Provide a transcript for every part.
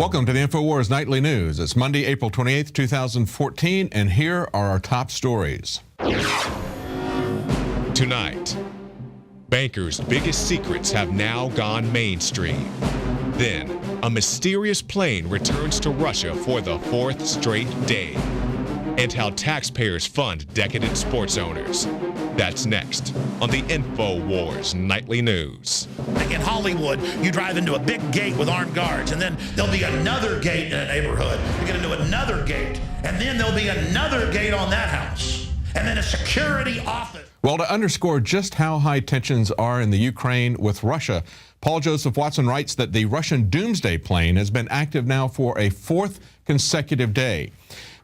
Welcome to the INFOWARS Nightly News. It's Monday, April 28th, 2014, and here are our top stories. Tonight, bankers' biggest secrets have now gone mainstream. Then, a mysterious plane returns to Russia for the fourth straight day. And how taxpayers fund decadent sports owners. That's next on the INFOWARS Nightly News. In Hollywood, you drive into a big gate with armed guards, and then there'll be another gate in a neighborhood. You get into another gate, and then there'll be another gate on that house, and then a security office. Well, to underscore just how high tensions are in the Ukraine with Russia, Paul Joseph Watson writes that the Russian doomsday plane has been active now for a fourth consecutive day.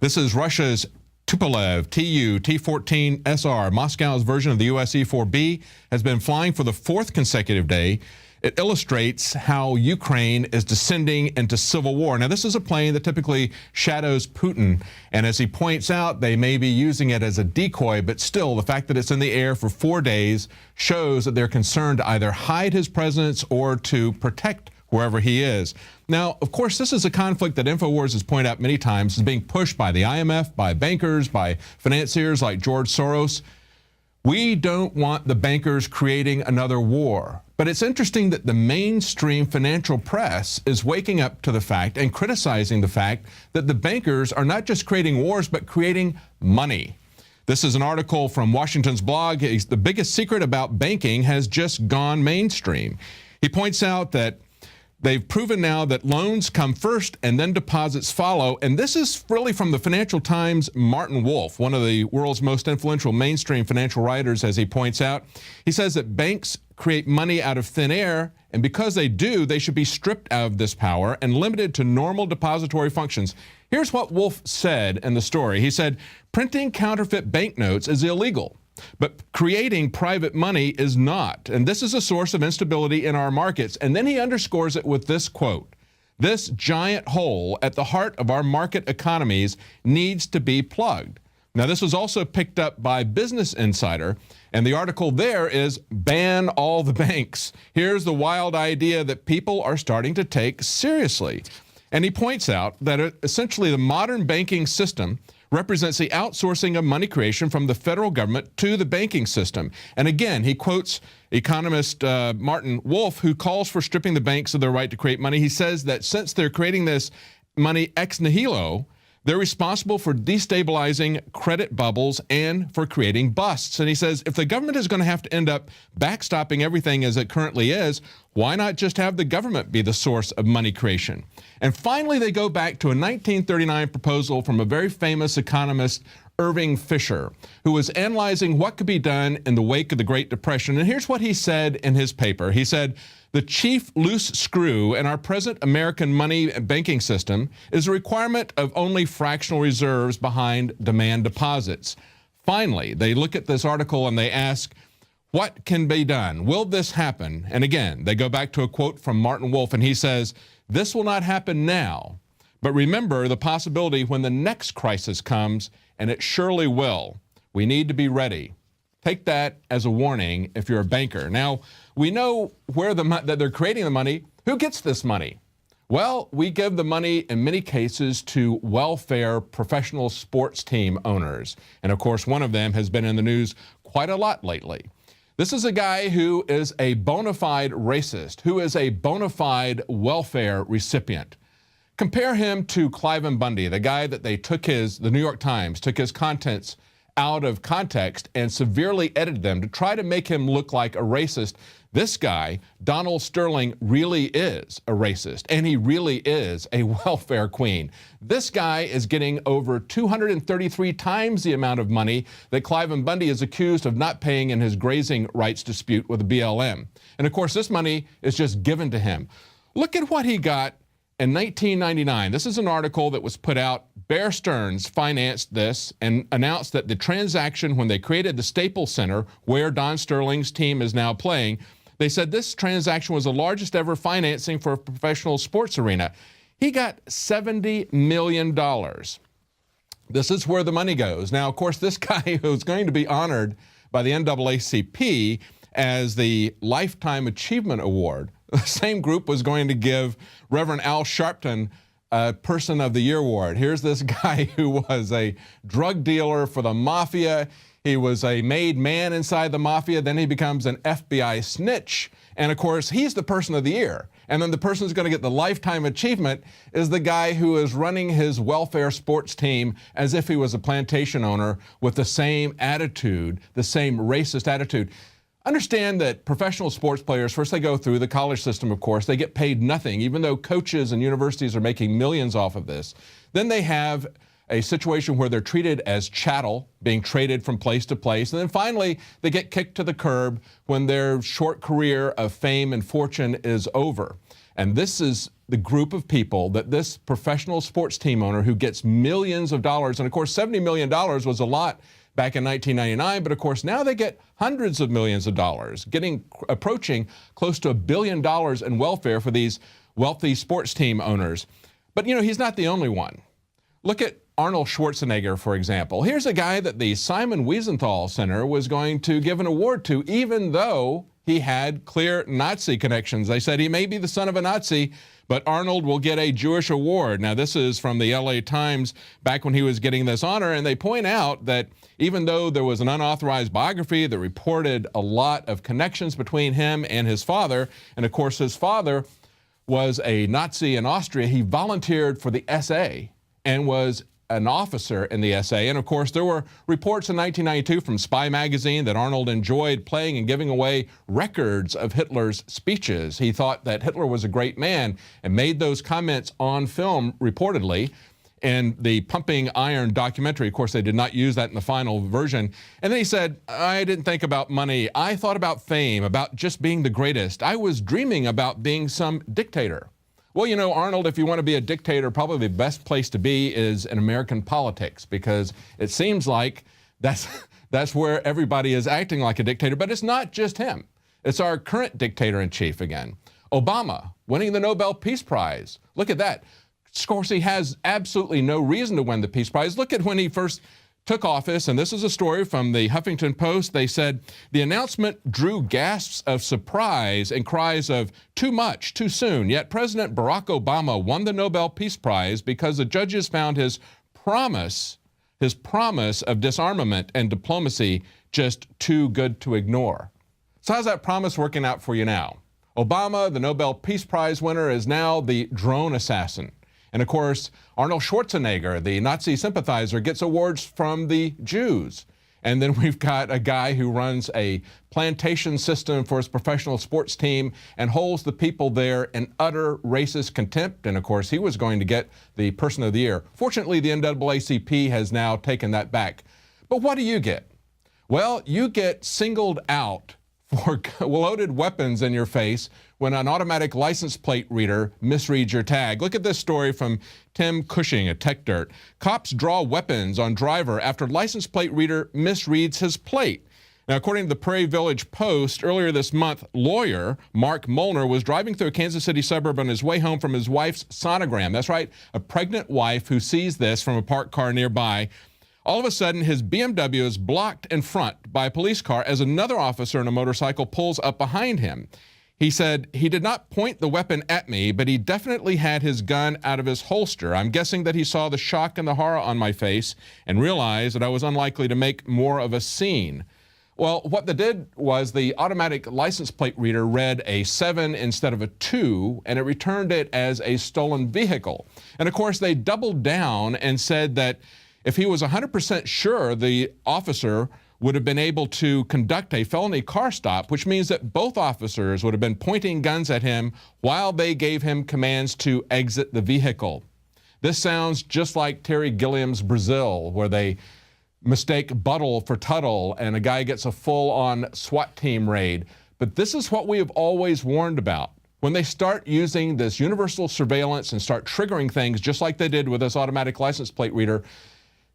This is Russia's Tupolev Tu T-14 SR, Moscow's version of the US E-4B, has been flying for the fourth consecutive day. It illustrates how Ukraine is descending into civil war. Now, this is a plane that typically shadows Putin, and as he points out, they may be using it as a decoy, but still, the fact that it's in the air for 4 days shows that they're concerned to either hide his presence or to protect wherever he is. Now, of course, this is a conflict that INFOWARS has pointed out many times is being pushed by the IMF, by bankers, by financiers like George Soros. We don't want the bankers creating another war. But it's interesting that the mainstream financial press is waking up to the fact and criticizing the fact that the bankers are not just creating wars, but creating money. This is an article from Washington's blog. The biggest secret about banking has just gone mainstream. He points out that they've proven now that loans come first and then deposits follow. And this is really from the Financial Times' Martin Wolf, one of the world's most influential mainstream financial writers, as he points out. He says that banks create money out of thin air, and because they do, they should be stripped of this power and limited to normal depository functions. Here's what Wolf said in the story. He said, printing counterfeit banknotes is illegal, but creating private money is not. And this is a source of instability in our markets. And then he underscores it with this quote: this giant hole at the heart of our market economies needs to be plugged. Now, this was also picked up by Business Insider, and the article there is ban all the banks. Here's the wild idea that people are starting to take seriously. And he points out that essentially the modern banking system represents the outsourcing of money creation from the federal government to the banking system. And again, he quotes economist Martin Wolf, who calls for stripping the banks of their right to create money. He says that since they're creating this money ex nihilo, they're responsible for destabilizing credit bubbles and for creating busts. And he says if the government is going to have to end up backstopping everything as it currently is, why not just have the government be the source of money creation? And finally, they go back to a 1939 proposal from a very famous economist, Irving Fisher, who was analyzing what could be done in the wake of the Great Depression. And here's what he said in his paper. He said, the chief loose screw in our present American money banking system is a requirement of only fractional reserves behind demand deposits. Finally, they look at this article and they ask, what can be done? Will this happen? And again, they go back to a quote from Martin Wolf, and he says, this will not happen now, but remember the possibility when the next crisis comes, and it surely will. We need to be ready. Take that as a warning if you're a banker. Now, we know where that they're creating the money. Who gets this money? Well, we give the money in many cases to welfare professional sports team owners. And of course, one of them has been in the news quite a lot lately. This is a guy who is a bona fide racist, who is a bona fide welfare recipient. Compare him to Cliven Bundy, the guy that they took the New York Times took his contents out of context and severely edited them to try to make him look like a racist. This guy, Donald Sterling, really is a racist, and he really is a welfare queen. This guy is getting over 233 times the amount of money that Cliven Bundy is accused of not paying in his grazing rights dispute with the BLM. And of course, this money is just given to him. Look at what he got in 1999. This is an article that was put out. Bear Stearns financed this and announced that the transaction, when they created the Staples Center, where Don Sterling's team is now playing, they said this transaction was the largest ever financing for a professional sports arena. He got $70 million. This is where the money goes. Now, of course, this guy who's going to be honored by the NAACP as the Lifetime Achievement Award, the same group was going to give Reverend Al Sharpton Person of the Year award. Here's this guy who was a drug dealer for the mafia. He was a made man inside the mafia. Then he becomes an FBI snitch. And of course, he's the Person of the Year. And then the person who's going to get the lifetime achievement is the guy who is running his welfare sports team as if he was a plantation owner with the same attitude, the same racist attitude. Understand that professional sports players, first they go through the college system, of course. They get paid nothing, even though coaches and universities are making millions off of this. Then they have a situation where they're treated as chattel, being traded from place to place. And then finally, they get kicked to the curb when their short career of fame and fortune is over. And this is the group of people that this professional sports team owner who gets millions of dollars, and of course, $70 million was a lot back in 1999, but of course, now they get hundreds of millions of dollars, approaching close to $1 billion in welfare for these wealthy sports team owners. But, you know, he's not the only one. Look at Arnold Schwarzenegger, for example. Here's a guy that the Simon Wiesenthal Center was going to give an award to, even though he had clear Nazi connections. They said he may be the son of a Nazi, but Arnold will get a Jewish award. Now, this is from the LA Times back when he was getting this honor, and they point out that even though there was an unauthorized biography that reported a lot of connections between him and his father, and of course his father was a Nazi in Austria, he volunteered for the SA and was an officer in the SA. And of course, there were reports in 1992 from Spy magazine that Arnold enjoyed playing and giving away records of Hitler's speeches. He thought that Hitler was a great man and made those comments on film, reportedly, in the Pumping Iron documentary. Of course, they did not use that in the final version. And then he said, I didn't think about money. I thought about fame, about just being the greatest. I was dreaming about being some dictator. Well, you know, Arnold, if you want to be a dictator, probably the best place to be is in American politics, because it seems like that's where everybody is acting like a dictator. But it's not just him. It's our current dictator-in-chief again. Obama winning the Nobel Peace Prize. Look at that. Of course, he has absolutely no reason to win the Peace Prize. Look at when he first took office, and this is a story from the Huffington Post. They said the announcement drew gasps of surprise and cries of too much, too soon. Yet President Barack Obama won the Nobel Peace Prize because the judges found his promise of disarmament and diplomacy just too good to ignore. So how's that promise working out for you now? Obama, the Nobel Peace Prize winner, is now the drone assassin. And of course, Arnold Schwarzenegger, the Nazi sympathizer, gets awards from the Jews. And then we've got a guy who runs a plantation system for his professional sports team and holds the people there in utter racist contempt. And of course, he was going to get the Person of the Year. Fortunately, the NAACP has now taken that back. But what do you get? Well, you get singled out for loaded weapons in your face when an automatic license plate reader misreads your tag. Look at this story from Tim Cushing at Tech Dirt. Cops draw weapons on driver after license plate reader misreads his plate. Now, according to the Prairie Village Post, earlier this month, lawyer Mark Molnar was driving through a Kansas City suburb on his way home from his wife's sonogram. That's right, a pregnant wife who sees this from a parked car nearby. All of a sudden, his BMW is blocked in front by a police car as another officer in a motorcycle pulls up behind him. He said, he did not point the weapon at me, but he definitely had his gun out of his holster. I'm guessing that he saw the shock and the horror on my face and realized that I was unlikely to make more of a scene. Well, what they did was the automatic license plate reader read a 7 instead of a 2, and it returned it as a stolen vehicle. And of course, they doubled down and said that if he was 100% sure, the officer would have been able to conduct a felony car stop, which means that both officers would have been pointing guns at him while they gave him commands to exit the vehicle. This sounds just like Terry Gilliam's Brazil, where they mistake Buttle for Tuttle and a guy gets a full-on SWAT team raid. But this is what we have always warned about. When they start using this universal surveillance and start triggering things just like they did with this automatic license plate reader,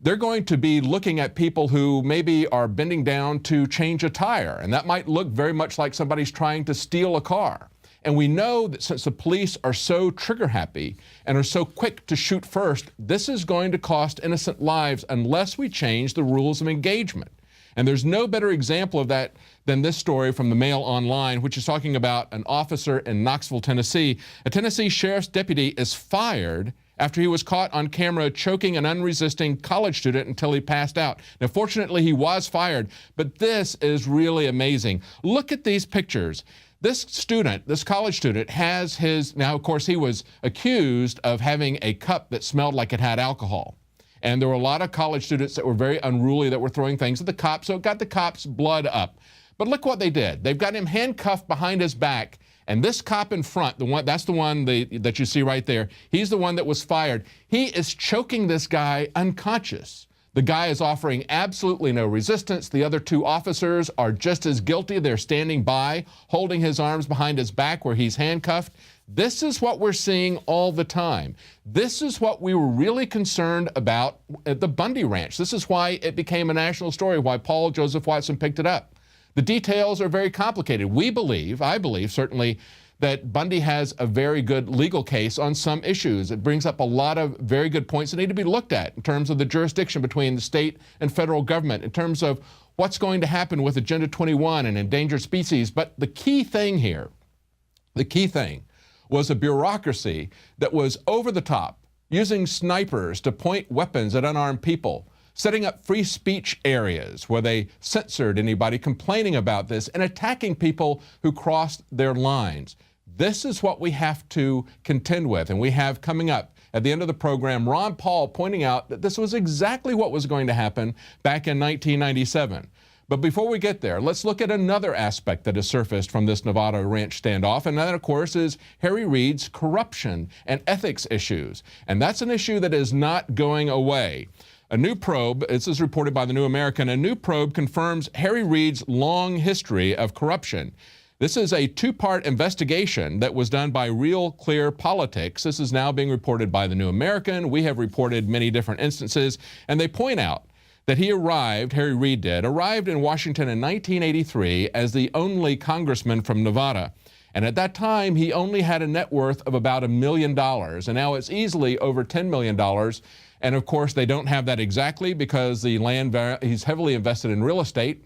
they're going to be looking at people who maybe are bending down to change a tire. And that might look very much like somebody's trying to steal a car. And we know that since the police are so trigger happy and are so quick to shoot first, this is going to cost innocent lives unless we change the rules of engagement. And there's no better example of that than this story from the Mail Online, which is talking about an officer in Knoxville, Tennessee. A Tennessee sheriff's deputy is fired after he was caught on camera choking an unresisting college student until he passed out. Now, fortunately, he was fired, but this is really amazing. Look at these pictures. This student, this college student, has his, now of course he was accused of having a cup that smelled like it had alcohol. And there were a lot of college students that were very unruly that were throwing things at the cop, so it got the cop's blood up. But look what they did. They've got him handcuffed behind his back, and this cop in front, that's the one that you see right there, he's the one that was fired. He is choking this guy unconscious. The guy is offering absolutely no resistance. The other two officers are just as guilty. They're standing by, holding his arms behind his back where he's handcuffed. This is what we're seeing all the time. This is what we were really concerned about at the Bundy Ranch. This is why it became a national story, why Paul Joseph Watson picked it up. The details are very complicated. We believe, I believe certainly, that Bundy has a very good legal case on some issues. It brings up a lot of very good points that need to be looked at in terms of the jurisdiction between the state and federal government, in terms of what's going to happen with Agenda 21 and endangered species. But the key thing here, the key thing, was a bureaucracy that was over the top, using snipers to point weapons at unarmed people, setting up free speech areas where they censored anybody complaining about this, and attacking people who crossed their lines. This is what we have to contend with, and we have coming up at the end of the program Ron Paul pointing out that this was exactly what was going to happen back in 1997. But before we get there, let's look at another aspect that has surfaced from this Nevada ranch standoff, and that, of course, is Harry Reid's corruption and ethics issues. And that's an issue that is not going away. A new probe, this is reported by the New American, a new probe confirms Harry Reid's long history of corruption. This is a two-part investigation that was done by Real Clear Politics. This is now being reported by the New American. We have reported many different instances, and they point out that Harry Reid arrived in Washington in 1983 as the only congressman from Nevada. And at that time, he only had a net worth of about $1 million, and now it's easily over $10 million. And of course, they don't have that exactly because the land, he's heavily invested in real estate.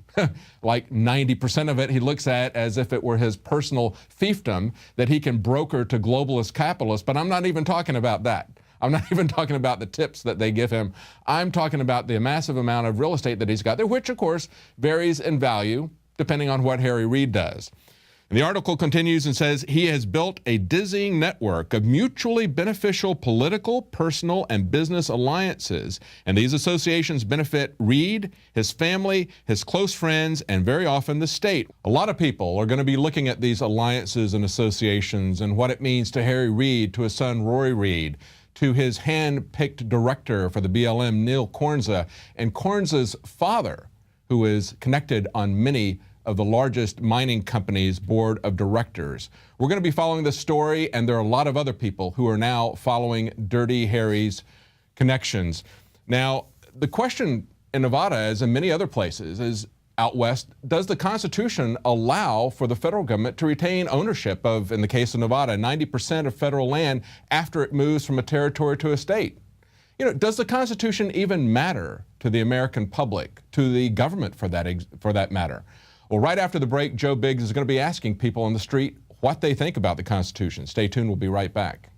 Like 90% of it he looks at as if it were his personal fiefdom that he can broker to globalist capitalists. But I'm not even talking about that. I'm not even talking about the tips that they give him. I'm talking about the massive amount of real estate that he's got there, which of course varies in value depending on what Harry Reid does. And the article continues and says he has built a dizzying network of mutually beneficial political, personal, and business alliances. And these associations benefit Reid, his family, his close friends, and very often the state. A lot of people are going to be looking at these alliances and associations and what it means to Harry Reid, to his son Roy Reid, to his hand-picked director for the BLM, Neil Kornza, and Kornza's father, who is connected on many of the largest mining companies' board of directors. We're going to be following this story, and there are a lot of other people who are now following Dirty Harry's connections. Now, the question in Nevada, as in many other places, is out west, does the Constitution allow for the federal government to retain ownership of, in the case of Nevada, 90% of federal land after it moves from a territory to a state? You know, does the Constitution even matter to the American public, to the government for that matter? Well, right after the break, Joe Biggs is going to be asking people on the street what they think about the Constitution. Stay tuned. We'll be right back.